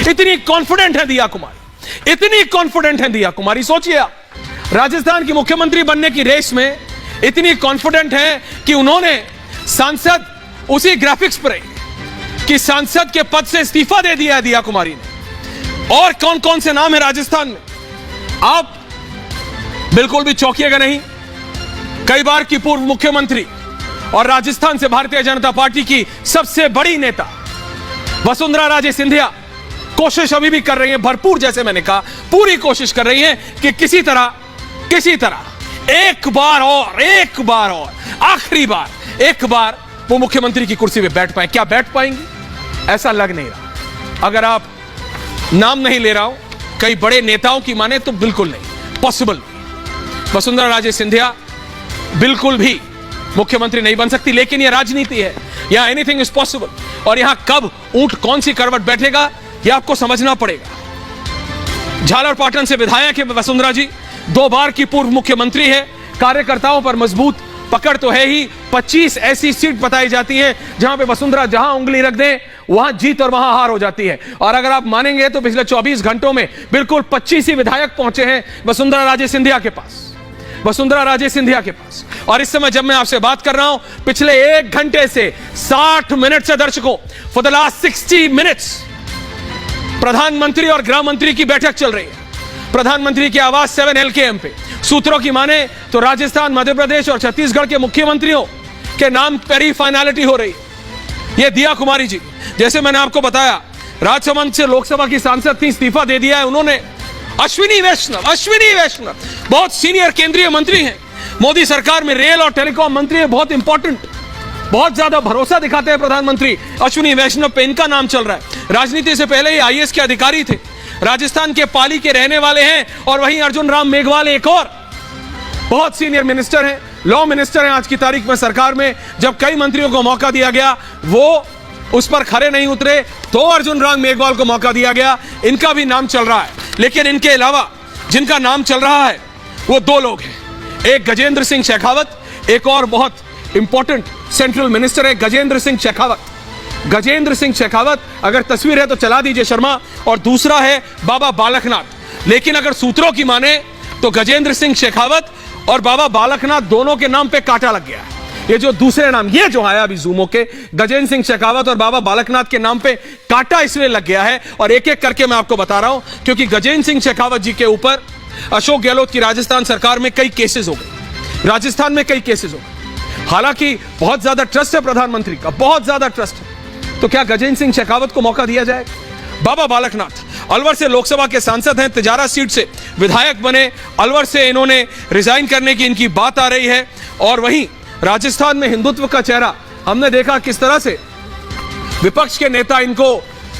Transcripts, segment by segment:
इतनी कॉन्फिडेंट है दिया कुमारी, इतनी कॉन्फिडेंट है दिया कुमारी। सोचिए आप, राजस्थान की मुख्यमंत्री बनने की रेस में इतनी कॉन्फिडेंट है कि उन्होंने सांसद उसी ग्राफिक्स पर कि सांसद के पद से इस्तीफा दे दिया है दिया कुमारी ने। और कौन कौन से नाम है राजस्थान में, आप बिल्कुल भी चौंकिएगा नहीं। कई बार की पूर्व मुख्यमंत्री और राजस्थान से भारतीय जनता पार्टी की सबसे बड़ी नेता वसुंधरा राजे सिंधिया कोशिश अभी भी कर रही है भरपूर, जैसे मैंने कहा पूरी कोशिश कर रही है कि किसी तरह एक बार और आखिरी बार एक बार वो मुख्यमंत्री की कुर्सी पे बैठ पाए। क्या बैठ पाएंगी, ऐसा लग नहीं रहा। अगर आप नाम नहीं ले रहा हूं, कई बड़े नेताओं की माने तो बिल्कुल नहीं, पॉसिबल नहीं। वसुंधरा राजे सिंधिया बिल्कुल भी मुख्यमंत्री नहीं बन सकती, लेकिन यह राजनीति है, यहां एनीथिंग इज पॉसिबल। और यहां कब ऊंट कौन सी करवट बैठेगा यह आपको समझना पड़ेगा। झालरपाटन से विधायक है वसुंधरा जी, 2 बार की पूर्व मुख्यमंत्री है, कार्यकर्ताओं पर मजबूत पकड़ तो है ही। 25 ऐसी सीट बताई जाती है जहां पे वसुंधरा जहां उंगली रख दे वहां जीत और वहां हार हो जाती है। और अगर आप मानेंगे तो पिछले 24 घंटों में बिल्कुल 25 ही विधायक पहुंचे हैं वसुंधरा राजे सिंधिया के पास, वसुंधरा राजे सिंधिया के पास। और इस समय जब मैं आपसे बात कर रहा हूं, पिछले 1 घंटे से 60 मिनट से दर्शकों, फॉर द लास्ट 60 मिनट्स प्रधानमंत्री और गृह मंत्री की बैठक चल रही है। प्रधानमंत्री की आवाज 7 LKM पे। सूत्रों की माने तो राजस्थान, मध्य प्रदेश और छत्तीसगढ़ के मुख्यमंत्रियों के नाम पर ही फाइनलिटी हो रही है। यह दिया कुमारी जी, जैसे मैंने आपको बताया, राजसमंद से लोकसभा की सांसद थी, इस्तीफा दे दिया है उन्होंने। अश्विनी वैष्णव बहुत सीनियर केंद्रीय मंत्री हैं, मोदी सरकार में रेल और टेलीकॉम मंत्री है, बहुत इंपॉर्टेंट, बहुत ज्यादा भरोसा दिखाते हैं प्रधानमंत्री अश्विनी वैष्णव पे, इनका नाम चल रहा है। राजनीति से पहले ही IAS के अधिकारी थे, राजस्थान के पाली के रहने वाले हैं। और वहीं अर्जुन राम मेघवाल एक और बहुत सीनियर मिनिस्टर हैं, लॉ मिनिस्टर हैं आज की तारीख में सरकार में। जब कई मंत्रियों को मौका दिया गया वो उस पर खरे नहीं उतरे, तो अर्जुन राम मेघवाल को मौका दिया गया, इनका भी नाम चल रहा है। लेकिन इनके अलावा जिनका नाम चल रहा है वो 2 लोग हैं, एक गजेंद्र सिंह शेखावत, एक और बहुत इंपॉर्टेंट सेंट्रल मिनिस्टर है गजेंद्र सिंह शेखावत। गजेंद्र सिंह शेखावत, अगर तस्वीर है तो चला दीजिए शर्मा, और दूसरा है बाबा बालकनाथ। लेकिन अगर सूत्रों की माने तो गजेंद्र सिंह शेखावत और बाबा बालकनाथ दोनों के नाम पे कांटा लग गया है। ये जो दूसरे नाम, ये जो आया अभी जूमो के, गजेंद्र सिंह शेखावत और बाबा बालकनाथ के नाम पे कांटा इसलिए लग गया है, और एक एक करके मैं आपको बता रहा हूं, क्योंकि गजेंद्र सिंह शेखावत जी के ऊपर अशोक गहलोत की राजस्थान सरकार में कई केसेस हो गए, राजस्थान में कई केसेस हो गए। हालांकि बहुत ज्यादा ट्रस्ट है प्रधानमंत्री का, बहुत ज्यादा ट्रस्ट है, तो क्या गजेंद्र सिंह शेखावत को मौका दिया जाए? बाबा बालकनाथ अलवर से लोकसभा के सांसद हैं, तिजारा सीट से विधायक बने, अलवर से इन्होंने रिजाइन करने की इनकी बात आ रही है। और वहीं राजस्थान में हिंदुत्व का चेहरा हमने देखा किस तरह से विपक्ष के नेता इनको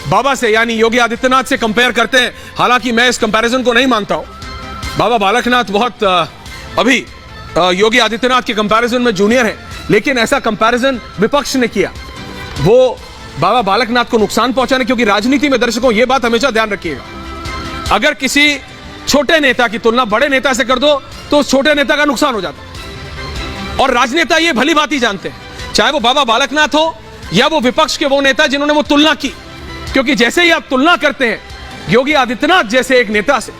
बाबा से यानी योगी आदित्यनाथ से कंपेयर करते हैं। हालांकि मैं इस कंपैरिजन को नहीं मानता हूं। बाबा बालकनाथ बहुत अभी योगी आदित्यनाथ के कंपैरिजन में जूनियर है, लेकिन ऐसा कंपैरिजन विपक्ष ने किया वो बाबा बालकनाथ को नुकसान पहुंचाने, क्योंकि राजनीति में दर्शकों ये बात हमेशा ध्यान रखिएगा, अगर किसी छोटे नेता की तुलना बड़े नेता से कर दो तो उस छोटे नेता का नुकसान हो जाता है। और राजनेता ये भली भांति जानते हैं, चाहे वो बाबा बालकनाथ हो या वो विपक्ष के वो नेता जिन्होंने वो तुलना की, क्योंकि जैसे ही आप तुलना करते हैं योगी आदित्यनाथ जैसे एक नेता से,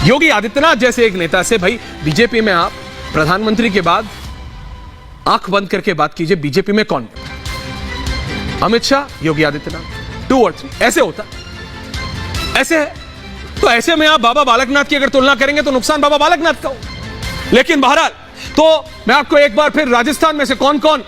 योगी आदित्यनाथ जैसे एक नेता से, भाई बीजेपी में आप प्रधानमंत्री के बाद आंख बंद करके बात कीजिए, बीजेपी में कौन? अमित शाह, योगी आदित्यनाथ, 2 और 3, ऐसे होता, ऐसे है। तो ऐसे में आप बाबा बालकनाथ की अगर तुलना करेंगे तो नुकसान बाबा बालकनाथ का हो। लेकिन बहरहाल, तो मैं आपको एक बार फिर राजस्थान में से कौन कौन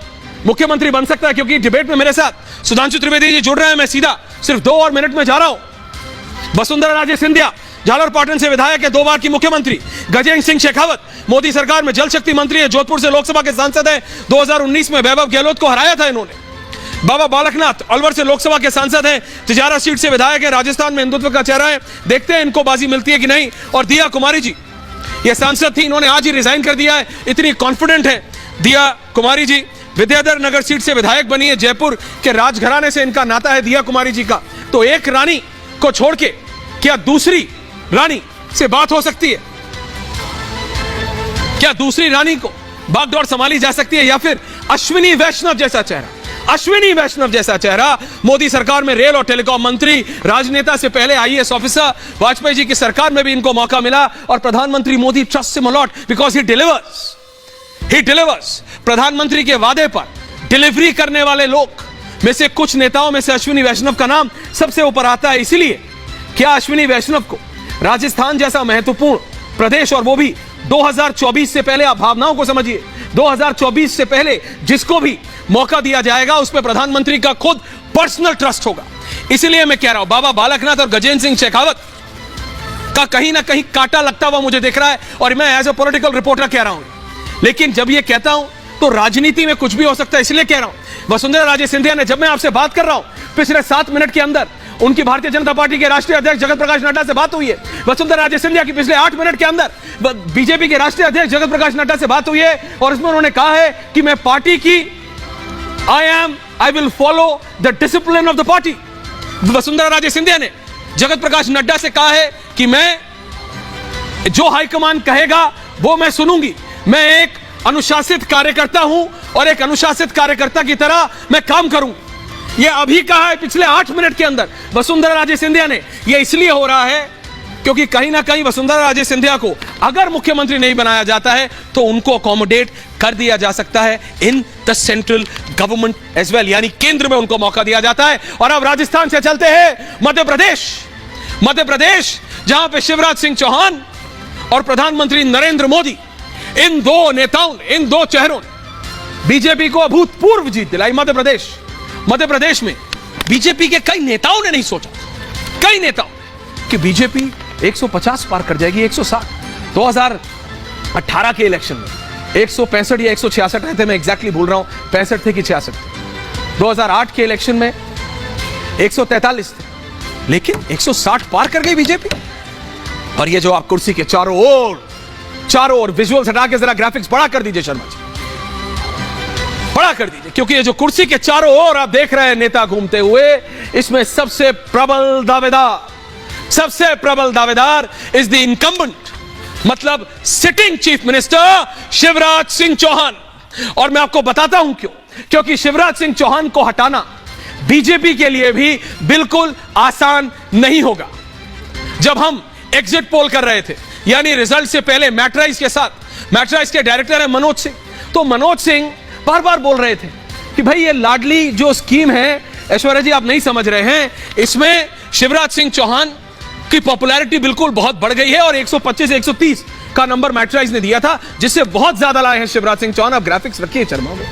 मुख्यमंत्री बन सकता है, क्योंकि डिबेट में मेरे साथ सुधांशु त्रिवेदी जी जुड़ रहे हैं, मैं सीधा सिर्फ 2 और मिनट में जा रहा हूं। वसुंधरा राजे सिंधिया झालरपाटन से विधायक है, 2 बार की मुख्यमंत्री। गजेंद्र सिंह शेखावत मोदी सरकार में जल शक्ति मंत्री है, जोधपुर से लोकसभा के सांसद हैं, 2019 में वैभव गहलोत को हराया था इन्होंने। बाबा बालकनाथ अलवर से लोकसभा के सांसद हैं, तिजारा सीट से विधायक है, राजस्थान में हिंदुत्व का चेहरा है, देखते हैं इनको बाजी मिलती है कि नहीं। और दिया कुमारी जी, ये सांसद थी, इन्होंने आज ही रिजाइन कर दिया है, इतनी कॉन्फिडेंट है दिया कुमारी जी। विद्याधर नगर सीट से विधायक बनी है, जयपुर के राजघराने से इनका नाता है दिया कुमारी जी का। तो एक रानी को छोड़ के क्या दूसरी रानी से बात हो सकती है? क्या दूसरी रानी को बागडोर संभाली जा सकती है? या फिर अश्विनी वैष्णव जैसा चेहरा, अश्विनी वैष्णव जैसा चेहरा मोदी सरकार में रेल और टेलीकॉम मंत्री, राजनेता से पहले आईएएस ऑफिसर, वाजपेयी जी की सरकार में भी इनको मौका मिला और प्रधानमंत्री Modi trust him a lot because he delivers. प्रधानमंत्री के वादे पर डिलीवरी करने वाले लोग में से कुछ नेताओं में से अश्विनी वैष्णव का नाम सबसे ऊपर आता है। इसीलिए क्या अश्विनी वैष्णव को राजस्थान जैसा महत्वपूर्ण प्रदेश, और वो भी 2024 से पहले, आप भावनाओं को समझिए, 2024 से पहले जिसको भी मौका दिया जाएगा उस पर प्रधानमंत्री का खुद पर्सनल ट्रस्ट होगा। इसलिए मैं कह रहा हूं, बाबा बालकनाथ और गजेंद्र सिंह शेखावत का कहीं ना कहीं कांटा लगता हुआ मुझे दिख रहा है, और मैं एज ए पॉलिटिकल रिपोर्टर कह रहा हूं। लेकिन जब ये कहता हूं तो राजनीति में कुछ भी हो सकता है, इसलिए कह रहा हूं। वसुंधरा राजे सिंधिया ने, जब मैं आपसे बात कर रहा हूं, पिछले 7 मिनट के अंदर उनकी भारतीय जनता पार्टी के राष्ट्रीय अध्यक्ष जगत प्रकाश नड्डा से बात हुई है। वसुंधरा राजे सिंधिया की पिछले 8 मिनट के अंदर बीजेपी के राष्ट्रीय अध्यक्ष जगत प्रकाश नड्डा से बात हुई है, और उसमें उन्होंने कहा है कि मैं पार्टी की I will follow the discipline of the party. Vasundhara Raje Scindia ने जगत प्रकाश नड्डा से कहा है कि मैं जो हाईकमान कहेगा वो मैं सुनूंगी, मैं एक अनुशासित कार्यकर्ता हूं और एक अनुशासित कार्यकर्ता की तरह मैं काम करूं। यह अभी कहा है पिछले 8 मिनट के अंदर वसुंधरा राजे सिंधिया ने। यह इसलिए हो रहा है क्योंकि कहीं ना कहीं वसुंधरा राजे सिंधिया को अगर मुख्यमंत्री नहीं बनाया जाता है तो उनको अकोमोडेट कर दिया जा सकता है in the central government as well, यानी केंद्र में उनको मौका दिया जाता है। और अब राजस्थान से चलते हैं मध्य प्रदेश, जहां पे शिवराज सिंह चौहान और प्रधानमंत्री नरेंद्र मोदी, इन दो नेताओं ने, इन दो चेहरों ने बीजेपी को अभूतपूर्व जीत दिलाई। मध्य प्रदेश में बीजेपी के कई नेताओं ने नहीं सोचा, कई नेताओं, कि बीजेपी 150 पार कर जाएगी, 160। 2018 के इलेक्शन में 165 या 166 रहे थे, मैं एग्जैक्टली भूल रहा हूं, 65 थे कि 66 थे। 2008 के इलेक्शन में 143 थे, लेकिन 160 पार कर गई बीजेपी। और ये जो आप कुर्सी के चारों ओर विजुअल्स हटा के जरा ग्राफिक्स बड़ा कर दीजिए शर्मा जी, बड़ा कर दीजिए, क्योंकि ये जो कुर्सी के चारों ओर आप देख रहे हैं नेता घूमते हुए, इसमें सबसे प्रबल दावेदार इज द इनकम्बेंट, मतलब sitting chief minister Shivraj Singh Chauhan. और मैं आपको बताता हूं क्यों, क्योंकि शिवराज सिंह चौहान को हटाना बीजेपी के लिए भी बिल्कुल आसान नहीं होगा। जब हम एग्जिट पोल कर रहे थे, यानी रिजल्ट से पहले मैट्राइज के डायरेक्टर है मनोज सिंह, तो मनोज सिंह बार बार बोल रहे थे कि भाई ये लाडली जो स्कीम है, ऐश्वर्या जी आप नहीं समझ रहे हैं, इसमें शिवराज सिंह चौहान की पॉपुलैरिटी बिल्कुल बहुत बढ़ गई है, और 125 130 का नंबर मैट्राइज ने दिया था, जिससे बहुत ज्यादा लाए हैं शिवराज सिंह चौहान। आप ग्राफिक्स रखिए शर्मा में,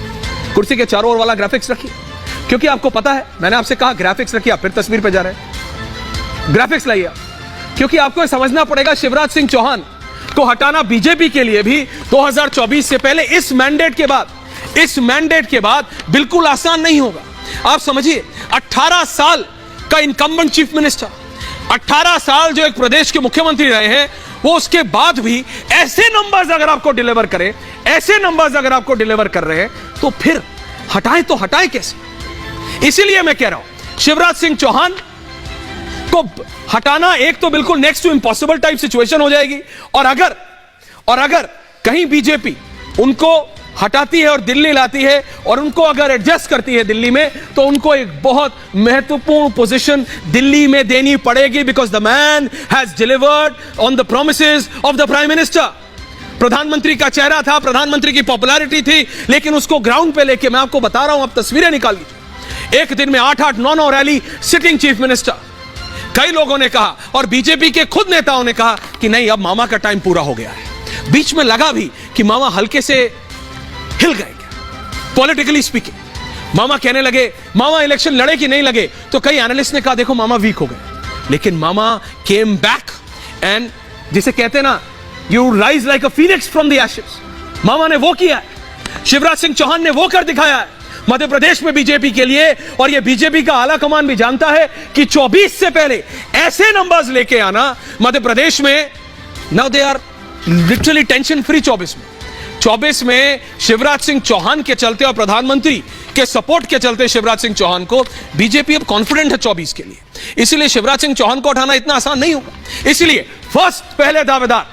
कुर्सी के चारों ओर वाला ग्राफिक्स रखिए, क्योंकि आपको पता है, मैंने आपसे कहा ग्राफिक्स रखिए, आप फिर तस्वीर पे जा रहे हैं, ग्राफिक्स लाइए, क्योंकि आपको समझना पड़ेगा शिवराज सिंह चौहान को हटाना बीजेपी के लिए भी 2024 से पहले इस मैंडेट के बाद बिल्कुल आसान नहीं होगा। आप समझिए, 18 साल का इनकम्बेंट चीफ मिनिस्टर, 18 साल जो एक प्रदेश के मुख्यमंत्री रहे हैं, वो उसके बाद भी ऐसे नंबर्स अगर आपको डिलीवर कर रहे हैं तो फिर हटाएं कैसे। इसीलिए मैं कह रहा हूं, शिवराज सिंह चौहान को हटाना एक तो बिल्कुल next to impossible type situation हो जाएगी, और अगर कहीं बीजेपी उनको हटाती है और दिल्ली लाती है, और उनको अगर एडजस्ट करती है दिल्ली में, तो उनको एक बहुत महत्वपूर्ण पोजीशन दिल्ली में देनी पड़ेगी, because the man has delivered on the promises of the prime minister. प्रधानमंत्री का चेहरा था, प्रधानमंत्री की पॉपुलैरिटी थी, लेकिन उसको ग्राउंड पे लेके, मैं आपको बता रहा हूं, आप तस्वीरें निकाल लीजिए, एक दिन में 8-8 9-9 रैली, सिटिंग चीफ मिनिस्टर। कई लोगों ने कहा, और बीजेपी के खुद नेताओं ने कहा कि नहीं, अब मामा का टाइम पूरा हो गया है। बीच में लगा भी कि मामा हल्के से हिल गए क्या, पॉलिटिकली स्पीकिंग। मामा कहने लगे, मामा इलेक्शन लड़े कि नहीं लगे, तो कई एनालिस्ट ने कहा देखो मामा वीक हो गए, लेकिन मामा केम बैक, एंड जिसे कहते हैं ना, you rise like a phoenix from the ashes. मामा ने वो किया है, शिवराज सिंह चौहान ने वो कर दिखाया है मध्य प्रदेश में बीजेपी के लिए। और ये बीजेपी का आला कमान भी जानता है कि 24 से पहले ऐसे नंबर्स लेके आना मध्य प्रदेश में, now they are literally tension free. 24 में शिवराज सिंह चौहान के चलते और प्रधानमंत्री के सपोर्ट के चलते शिवराज सिंह चौहान को बीजेपी अब कॉन्फिडेंट है 24 के लिए। इसलिए शिवराज सिंह चौहान को हटाना इतना आसान नहीं होगा। इसलिए पहले दावेदार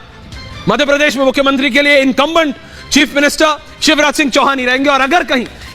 मध्य प्रदेश में मुख्यमंत्री के लिए incumbent chief minister Shivraj Singh Chouhan ही रहेंगे। और अगर कहीं